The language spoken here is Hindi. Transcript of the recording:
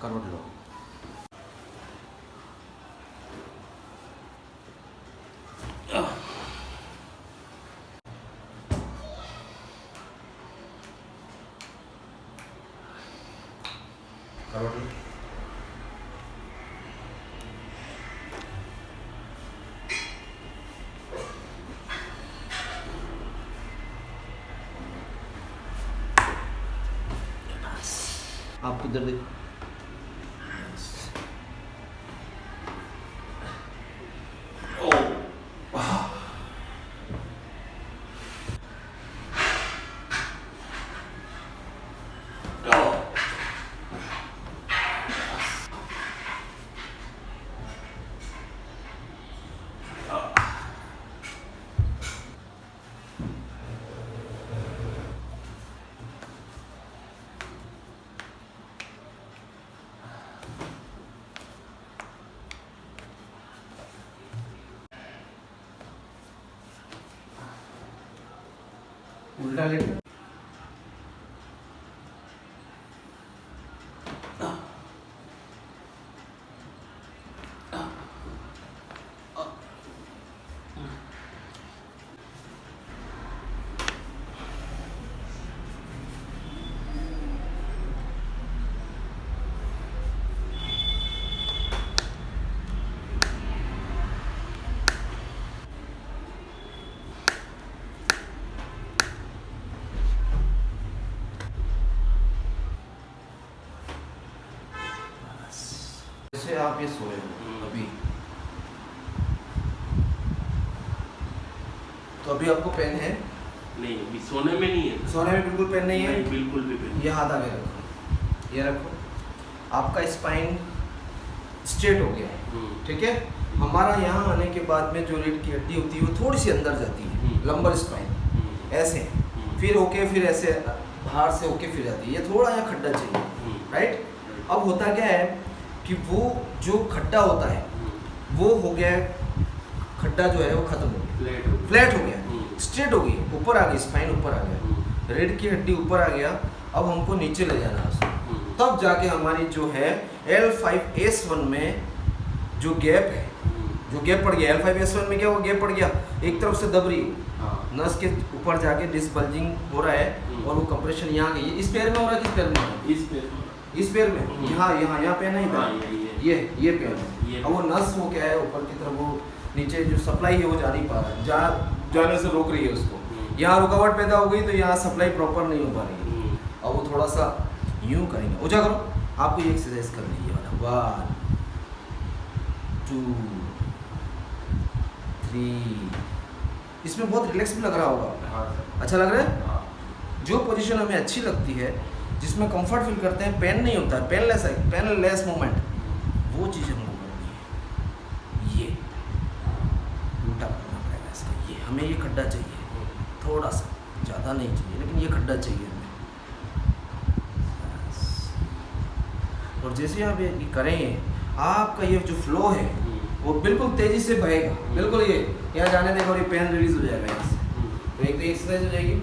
करवट लो। करवट लो। आप किधर देख। उल्टा लेट। जैसे आप ये सोए हो अभी, तो अभी आपको पेन है? नहीं, अभी सोने में नहीं है। सोने में बिल्कुल पेन नहीं है? नहीं, बिल्कुल भी पेन। ये हाथ आगे रखो, ये रखो। आपका स्पाइन स्ट्रेट हो गया है, ठीक है। हमारा यहाँ आने के बाद में जो रीढ़ की हड्डी होती है वो थोड़ी सी अंदर जाती है, लंबर स्पाइन ऐसे, फिर होके फिर ऐसे बाहर से होके फिर जाती है। ये थोड़ा यहाँ खड्डा चाहिए, राइट। अब होता क्या है कि वो जो खड्डा होता है वो हो गया, खड्डा जो है वो खत्म हो गया, फ्लैट हो गया, स्ट्रेट हो गई, ऊपर आ गई, स्पाइन ऊपर आ गया, रीढ़ की हड्डी ऊपर आ गया। अब हमको नीचे ले जाना है उसको, तब जाके हमारी जो है L5S1 में जो गैप है, जो गैप पड़ गया L5S1 में, क्या वो गैप पड़ गया, एक तरफ से दब रही है नस के ऊपर जाके डिस्क बल्जिंग हो रहा है और वो कंप्रेशन यहाँ गई। इस पैर में हो रहा है, किस पैर में हो रहा है? इस पैर में, यहाँ पे नहीं, ये पैर में। अब वो नस वो क्या है ऊपर की तरफ, वो नीचे जो सप्लाई है वो जा नहीं पा रहा है, जाने से रोक रही है उसको। यहाँ रुकावट पैदा हो गई तो यहाँ सप्लाई प्रॉपर नहीं हो पा रही है। अब वो थोड़ा सा यूं करेंगे, ऊंचा करो। आपको ये एक्सरसाइज करनी है वाला 1 2 3। इसमें बहुत रिलैक्स भी लग रहा होगा, अच्छा लग रहा है। जो पोजीशन हमें अच्छी लगती है, जिसमें कंफर्ट फील करते हैं, पेन नहीं होता है, पेनलेस मोमेंट, वो चीज़ हमको करनी है। ये उल्टा करना पड़ेगा इसका, ये हमें ये खड्डा चाहिए, थोड़ा सा, ज़्यादा नहीं चाहिए, लेकिन ये खड्डा चाहिए हमें। और जैसे आप ये करेंगे, आपका ये जो फ्लो है वो बिल्कुल तेज़ी से बहेगा, बिल्कुल। ये यहाँ जाने देगा और ये पेन रिलीज हो जाएगा यहाँ से। तो एक तो एक्सरसाइज हो जाएगी।